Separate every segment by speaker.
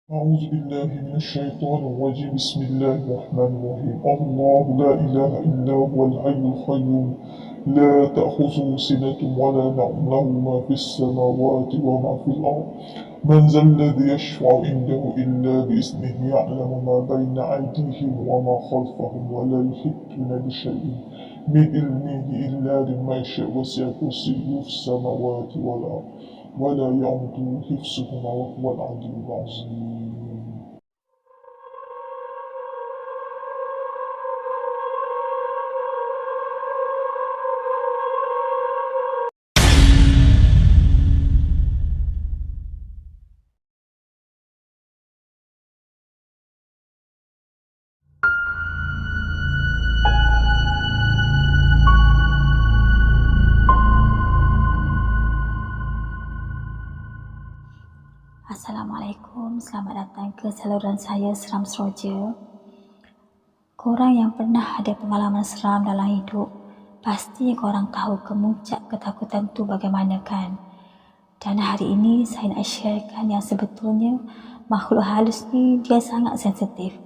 Speaker 1: أعوذ بالله من الشيطان الرجيم بسم الله الرحمن الرحيم الله لا إله إلا هو الحي القيوم لا تأخذه سنة ولا نوم له ما في السماوات وما في الأرض من ذا الذي يشفع عنده إلا بإذنه يعلم ما بين أيديهم وما خلفهم ولا يحيطون بشيء من علمه إلا بما يشاء وسع كرسيه في السماوات والأرض ولا يعود حفظهما وهو العلي العظيم.
Speaker 2: Assalamualaikum, selamat datang ke saluran saya Seram Seroja. Korang yang pernah ada pengalaman seram dalam hidup, pasti korang tahu kemuncak ketakutan tu bagaimana kan? Dan hari ini saya nak sharekan yang sebetulnya makhluk halus ni dia sangat sensitif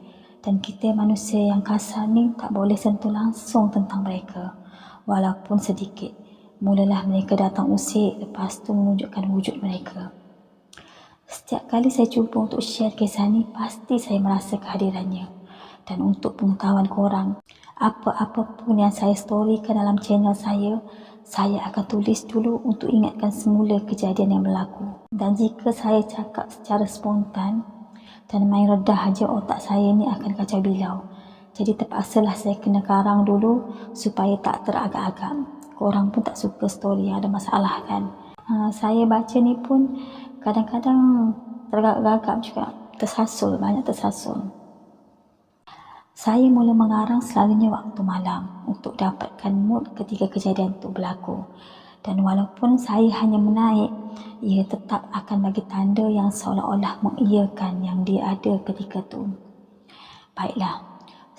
Speaker 2: dan kita manusia yang kasar ni tak boleh sentuh langsung tentang mereka walaupun sedikit. Mulalah mereka datang usik, lepas tu menunjukkan wujud mereka. Setiap kali saya cuba untuk share kisah ni, pasti saya merasa kehadirannya. Dan untuk pengetahuan korang, apa-apa pun yang saya storykan dalam channel saya akan tulis dulu untuk ingatkan semula kejadian yang berlaku. Dan jika saya cakap secara spontan dan main redah aja, otak saya ni akan kacau bilau. Jadi terpaksalah saya kena karang dulu supaya tak teragak-agak. Korang pun tak suka story yang ada masalah kan? Saya baca ni pun kadang-kadang tergagap juga, banyak tersasul. Saya mula mengarang selalunya waktu malam untuk dapatkan mood ketika kejadian itu berlaku. Dan walaupun saya hanya menaik, ia tetap akan bagi tanda yang seolah-olah mengiyakan yang dia ada ketika tu. Baiklah,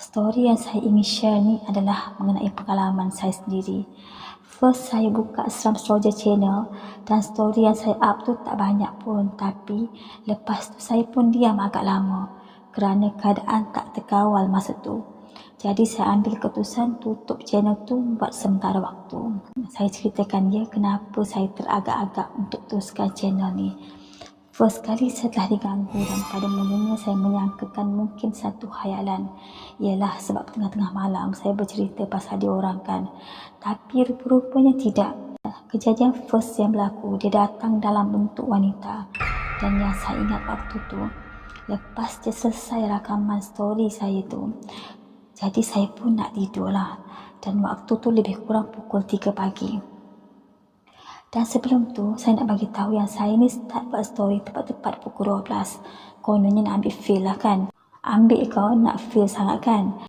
Speaker 2: story yang saya ingin share ni adalah mengenai pengalaman saya sendiri. First, saya buka Seram Seroja channel dan story yang saya up tu tak banyak pun, tapi lepas tu saya pun diam agak lama kerana keadaan tak terkawal masa tu. Jadi saya ambil keputusan tutup channel tu buat sementara waktu. Saya ceritakan dia kenapa saya teragak-agak untuk teruskan channel ni. First kali saya telah diganggu dan pada mulanya saya menyangkakan mungkin satu khayalan. Ialah sebab tengah-tengah malam saya bercerita pasal dia orang kan. Tapi rupa-rupanya tidak. Kejadian first yang berlaku, dia datang dalam bentuk wanita. Dan yang saya ingat waktu tu, lepas dia selesai rakaman story saya tu, jadi saya pun nak tidur lah. Dan waktu tu lebih kurang pukul 3 pagi. Dan sebelum tu, saya nak bagi tahu yang saya ni start buat story tepat-tepat pukul 12. Kononnya nak ambil feel lah kan. Ambil kau nak feel sangat kan.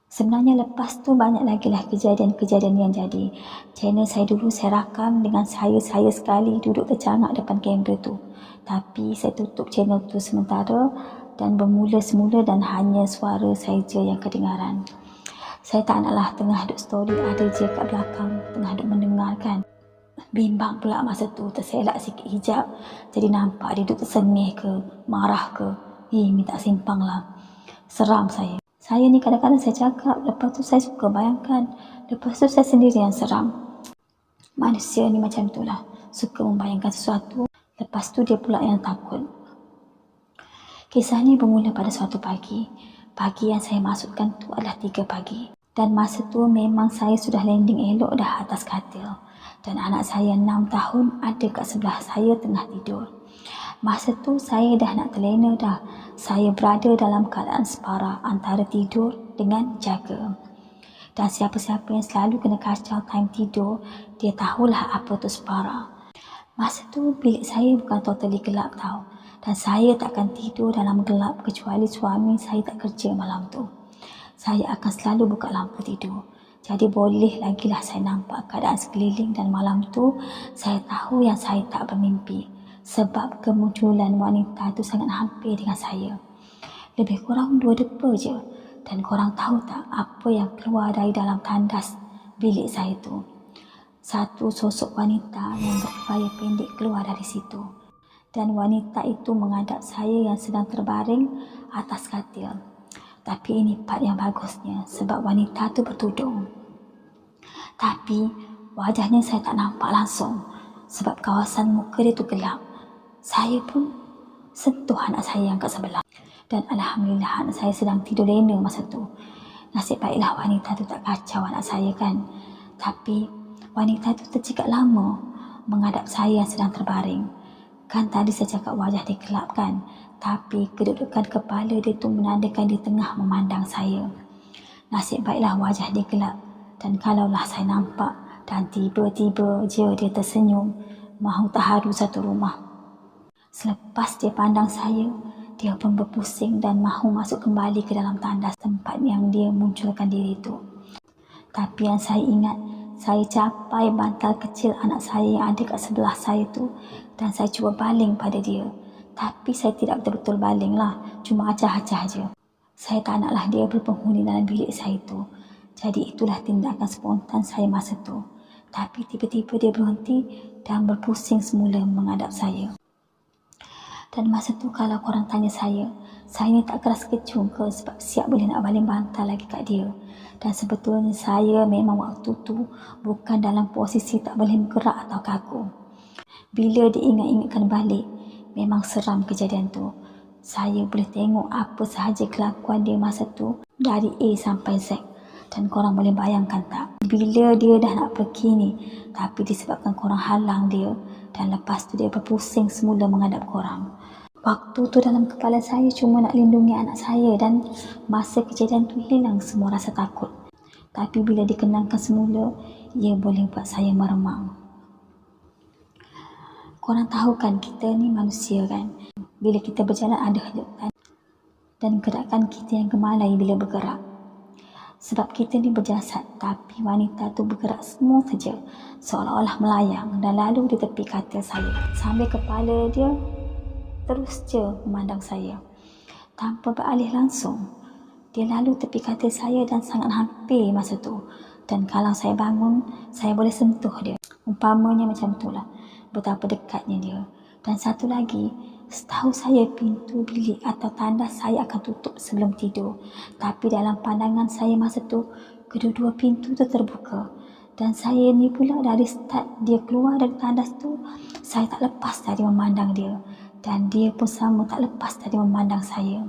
Speaker 2: Sebenarnya lepas tu banyak lagi lah kejadian-kejadian yang jadi. Channel saya dulu saya rakam dengan saya sekali duduk tercangak depan kamera tu. Tapi saya tutup channel tu sementara dan bermula semula dan hanya suara saya je yang kedengaran. Saya tak naklah tengah duk story ada je kat belakang tengah duk mendengarkan. Bimbang pula masa tu, terselak sikit hijab jadi nampak dia duduk tersengih ke, marah ke. Minta simpang lah. Seram saya. Saya ni kadang-kadang saya cakap, lepas tu saya suka bayangkan, lepas tu saya sendiri yang seram. Manusia ni macam tu lah, suka membayangkan sesuatu, lepas tu dia pula yang takut. Kisah ni bermula pada suatu pagi. Pagi yang saya maksudkan tu adalah 3 pagi. Dan masa tu memang saya sudah landing elok dah atas katil. Dan anak saya 6 tahun ada kat sebelah saya tengah tidur. Masa tu saya dah nak terlena dah. Saya berada dalam keadaan separa antara tidur dengan jaga. Dan siapa-siapa yang selalu kena kacau time tidur, dia tahulah apa tu separa. Masa tu bilik saya bukan totally gelap tau. Dan saya takkan tidur dalam gelap kecuali suami saya tak kerja malam tu. Saya akan selalu buka lampu tidur. Jadi boleh lagilah saya nampak keadaan sekeliling dan malam tu saya tahu yang saya tak bermimpi. Sebab kemunculan wanita tu sangat hampir dengan saya. Lebih kurang 2 depa je. Dan korang tahu tak apa yang keluar dari dalam tandas bilik saya tu? Satu sosok wanita yang berkebaya pendek keluar dari situ. dan wanita itu menghadap saya yang sedang terbaring atas katil. Tapi ini part yang bagusnya sebab wanita itu bertudung. Tapi wajahnya saya tak nampak langsung sebab kawasan muka dia tu gelap. Saya pun sentuh anak saya yang kat sebelah. Dan Alhamdulillah anak saya sedang tidur lena masa tu. Nasib baiklah wanita tu tak kacau anak saya kan. Tapi wanita tu tercekat lama menghadap saya yang sedang terbaring. Kan tadi saya cakap wajah dia gelap kan. Tapi kedudukan kepala dia tu menandakan dia tengah memandang saya. Nasib baiklah wajah dia gelap. Dan kalaulah saya nampak dan tiba-tiba je dia tersenyum, mahu terharu satu rumah. Selepas dia pandang saya, dia pun berpusing dan mahu masuk kembali ke dalam tandas tempat yang dia munculkan diri itu. Tapi yang saya ingat, saya capai bantal kecil anak saya yang ada kat sebelah saya tu dan saya cuba baling pada dia. Tapi saya tidak betul-betul baling lah, cuma acah-acah je. Saya tak naklah dia berpenghuni dalam bilik saya tu. Jadi itulah tindakan spontan saya masa tu. Tapi tiba-tiba dia berhenti dan berpusing semula menghadap saya. Dan masa tu kalau korang tanya saya ni tak keras kecung ke sebab siap boleh nak baling bantal lagi kat dia. Dan sebetulnya saya memang waktu tu bukan dalam posisi tak boleh bergerak atau kaku. Bila diingat-ingatkan balik, memang seram kejadian tu. Saya boleh tengok apa sahaja kelakuan dia masa tu dari A sampai Z. Dan korang boleh bayangkan tak, bila dia dah nak pergi ni, tapi disebabkan korang halang dia dan lepas tu dia berpusing semula menghadap korang. Waktu tu dalam kepala saya cuma nak lindungi anak saya dan masa kejadian tu hilang semua rasa takut. Tapi bila dikenangkan semula, ia boleh buat saya meremang. Korang tahu kan kita ni manusia kan. Bila kita berjalan ada hejaukan dan gerakan kita yang gemalai bila bergerak. Sebab kita ni berjasad, tapi wanita tu bergerak semua saja seolah-olah melayang dan lalu di tepi katil saya sambil kepala dia terus je memandang saya tanpa beralih langsung. Dia lalu tepi katil saya dan sangat hampir masa tu. Dan kalau saya bangun, saya boleh sentuh dia. Umpamanya macam itulah, betapa dekatnya dia. Dan satu lagi, setahu saya pintu bilik atau tandas saya akan tutup sebelum tidur. Tapi dalam pandangan saya masa tu, kedua-dua pintu tu terbuka. Dan saya ni pula dari start dia keluar dari tandas tu, saya tak lepas dari memandang dia. Dan dia pun sama tak lepas dari memandang saya.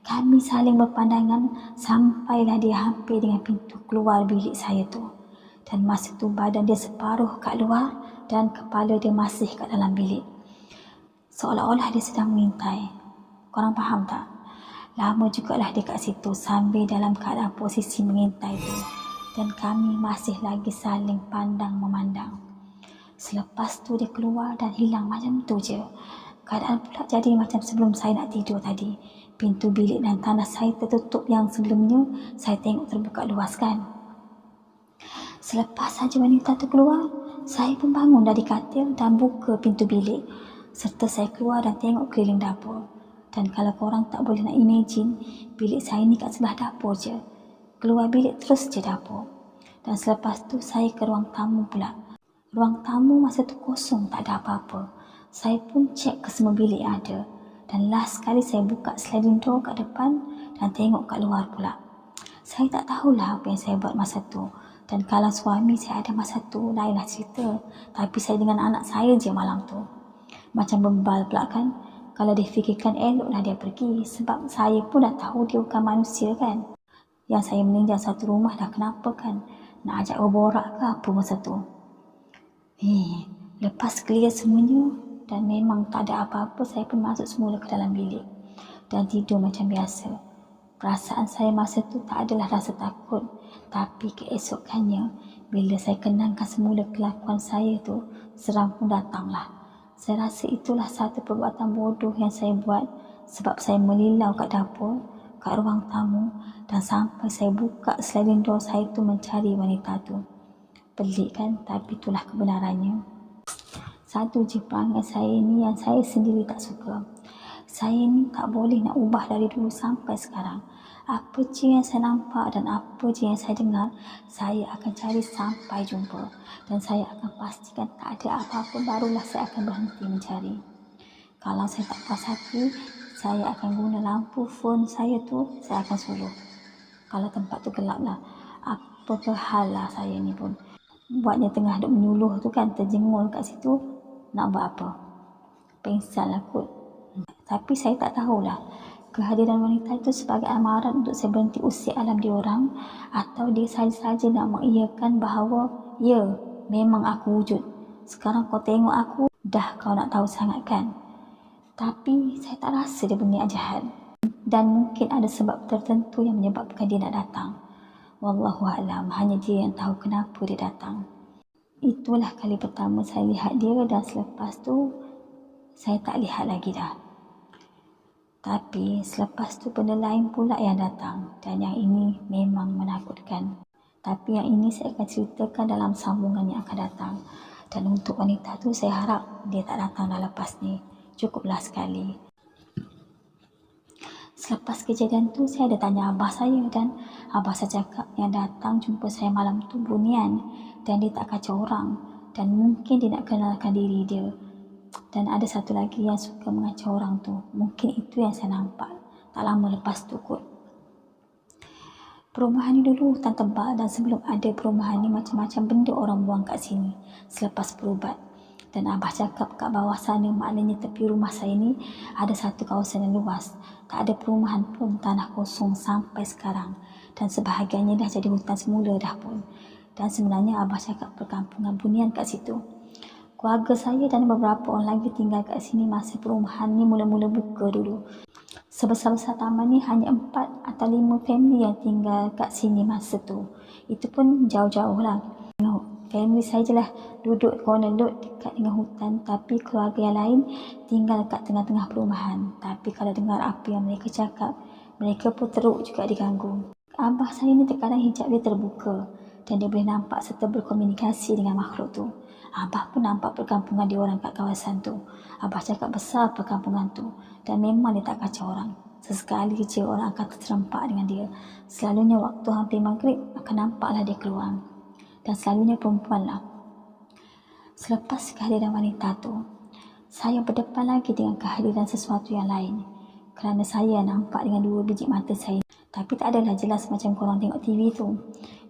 Speaker 2: Kami saling berpandangan sampailah dia hampir dengan pintu keluar bilik saya tu. Dan masa tu badan dia separuh kat luar dan kepala dia masih kat dalam bilik. Seolah-olah dia sedang mengintai. Korang faham tak? Lama jugalah dia kat situ sambil dalam keadaan posisi mengintai tu. Dan kami masih lagi saling pandang memandang. Selepas tu dia keluar dan hilang macam tu je. Keadaan pula jadi macam sebelum saya nak tidur tadi. Pintu bilik dan tandas saya tertutup yang sebelumnya saya tengok terbuka luas kan. Selepas saja wanita tu keluar, saya pun bangun dari katil dan buka pintu bilik. Serta saya keluar dan tengok keliling dapur. Dan kalau korang tak boleh nak imagine, bilik saya ni kat sebelah dapur je. Keluar bilik terus je dapur. Dan selepas tu saya ke ruang tamu pula. Ruang tamu masa tu kosong, tak ada apa-apa. Saya pun cek ke semua bilik yang ada. Dan last sekali saya buka sliding door kat depan dan tengok kat luar pula. Saya tak tahulah apa yang saya buat masa tu. Dan kalau suami saya ada masa tu, lainlah cerita. Tapi saya dengan anak saya je malam tu. Macam bebal pula kan. Kalau dia fikirkan eloklah dia pergi. Sebab saya pun dah tahu dia bukan manusia kan. Yang saya meninjau satu rumah dah kenapa kan. Nak ajak berborak ke apa masa tu. Lepas clear semuanya dan memang tak ada apa-apa, saya pun masuk semula ke dalam bilik dan tidur macam biasa. Perasaan saya masa tu tak adalah rasa takut, tapi keesokannya bila saya kenangkan semula kelakuan saya tu, seram pun datanglah. Saya rasa itulah satu perbuatan bodoh yang saya buat sebab saya melilau kat dapur, kat ruang tamu dan sampai saya buka sliding door saya tu mencari wanita tu. Pelik kan, tapi itulah kebenarannya. Satu je perangai saya ni yang saya sendiri tak suka. Saya ni tak boleh nak ubah dari dulu sampai sekarang. Apa je yang saya nampak dan apa je yang saya dengar, saya akan cari sampai jumpa. Dan saya akan pastikan tak ada apa-apa, barulah saya akan berhenti mencari. Kalau saya tak puas hati, saya akan guna lampu phone saya tu, saya akan suruh. Kalau tempat tu gelap lah, apa ke hal lah saya ni pun. Buatnya tengah duk menyuluh tu kan, terjengul kat situ, nak buat apa? Pengsan lah kot. Tapi saya tak tahulah, kehadiran wanita itu sebagai amaran untuk saya berhenti usik alam diorang, atau dia saja-saja nak mengiyakan bahawa, ya, memang aku wujud. Sekarang kau tengok aku, dah kau nak tahu sangat kan? Tapi saya tak rasa dia berniat jahat. Dan mungkin ada sebab tertentu yang menyebabkan dia nak datang. Wallahualam, hanya dia yang tahu kenapa dia datang. Itulah kali pertama saya lihat dia, dan selepas tu saya tak lihat lagi dah. Tapi selepas tu benda lain pula yang datang, dan yang ini memang menakutkan. Tapi yang ini saya akan ceritakan dalam sambungan yang akan datang. Dan untuk wanita tu saya harap dia tak datang dah lepas ni. Cukuplah sekali. Selepas kejadian tu saya ada tanya abah saya, dan abah saya cakap yang datang jumpa saya malam tu bunian, dan dia tak kacau orang, dan mungkin dia nak kenalkan diri dia. Dan ada satu lagi yang suka mengacau orang tu. Mungkin itu yang saya nampak tak lama lepas tu kot. Perumahan ni dulu hutan tebal, dan sebelum ada perumahan ni macam-macam benda orang buang kat sini selepas berubat. Dan abah cakap kat bawah sana, maknanya tepi rumah saya ni ada satu kawasan yang luas. Tak ada perumahan pun, tanah kosong sampai sekarang. Dan sebahagiannya dah jadi hutan semula dah pun. Dan sebenarnya abah cakap perkampungan bunian kat situ. Keluarga saya dan beberapa orang lagi tinggal kat sini masa perumahan ni mula-mula buka dulu. Sebesar-besar taman ni hanya 4 atau 5 family yang tinggal kat sini masa tu. Itu pun jauh-jauh lah. Family saya je lah duduk corner lot dekat dengan hutan, tapi keluarga yang lain tinggal kat tengah-tengah perumahan. Tapi kalau dengar apa yang mereka cakap, mereka pun teruk juga diganggu. Abah saya ni terkadang hijab dia terbuka, dan dia boleh nampak serta berkomunikasi dengan makhluk tu. Abah pun nampak perkampungan dia orang kat kawasan tu. Abah cakap besar perkampungan tu, dan memang dia tak kacau orang. Sesekali je orang akan terserempak dengan dia. Selalunya waktu hampir maghrib akan nampaklah dia keluar. Dan selalunya perempuan lah. Selepas kehadiran wanita tu, saya berdepan lagi dengan kehadiran sesuatu yang lain. Kerana saya nampak dengan 2 biji mata saya. Tapi tak adalah jelas macam korang tengok TV tu.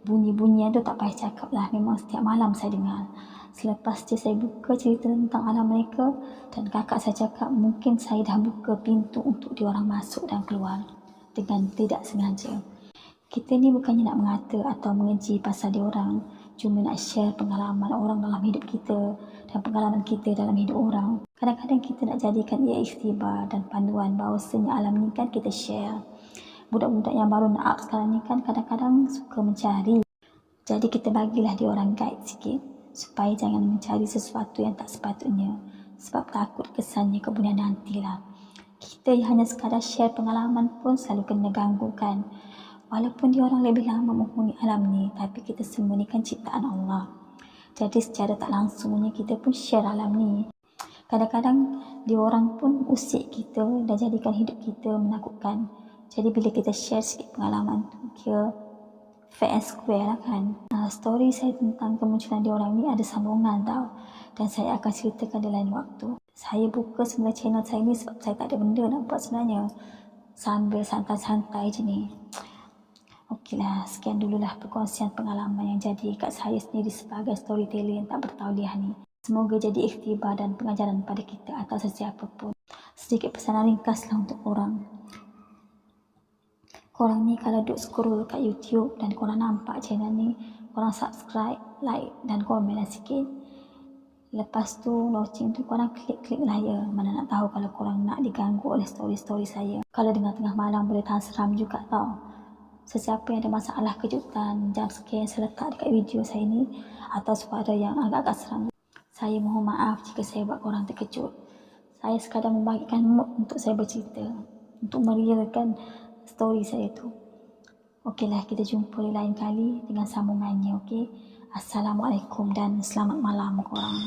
Speaker 2: Bunyi-bunyian tu tak payah cakap lah, memang setiap malam saya dengar. Selepas je saya buka cerita tentang alam mereka, dan kakak saya cakap mungkin saya dah buka pintu untuk diorang masuk dan keluar dengan tidak sengaja. Kita ni bukannya nak mengata atau mengeji pasal diorang, cuma nak share pengalaman orang dalam hidup kita dan pengalaman kita dalam hidup orang. Kadang-kadang kita nak jadikan ia ikhtibar dan panduan bahawasanya alam ni kan kita share. Budak-budak yang baru nak up sekarang ni kan kadang-kadang suka mencari. Jadi kita bagilah dia orang guide sikit, supaya jangan mencari sesuatu yang tak sepatutnya, sebab takut kesannya kemudian nantilah. Kita hanya sekadar share pengalaman pun selalu kena ganggu kan. Walaupun dia orang lebih lama menghuni alam ni, tapi kita semua ni kan ciptaan Allah. Jadi secara tak langsungnya kita pun share alam ni. Kadang-kadang dia orang pun usik kita dan jadikan hidup kita menakutkan. Jadi bila kita share sikit pengalaman tu, kira fair and square lah kan. Story saya tentang kemunculan dia orang ni ada sambungan tau, dan saya akan ceritakan di lain waktu. Saya buka semula channel saya ni sebab saya tak ada benda nak buat sebenarnya, sambil santai-santai je ni. Okeylah, sekian dululah perkongsian pengalaman yang jadi kat saya sendiri sebagai storyteller yang tak bertauliah ni. Semoga jadi ikhtibar dan pengajaran pada kita atau sesiapa pun. Sedikit pesanan ringkas lah untuk korang. Korang ni kalau duk scroll kat YouTube dan korang nampak channel ni, korang subscribe, like dan komen lah sikit. Lepas tu loceng tu korang klik-klik lah ya. Mana nak tahu kalau korang nak diganggu oleh story-story saya. Kalau dengar tengah malam boleh tahan seram juga tau. Sesiapa yang ada masalah kejutan, jump scare yang saya letak dekat video saya ni, atau suara yang agak-agak seram, saya mohon maaf jika saya buat korang terkejut. Saya sekadar membagikan mood untuk saya bercerita, untuk merealkan story saya tu. Okeylah, kita jumpa di lain kali dengan sambungannya, okey? Assalamualaikum dan selamat malam korang.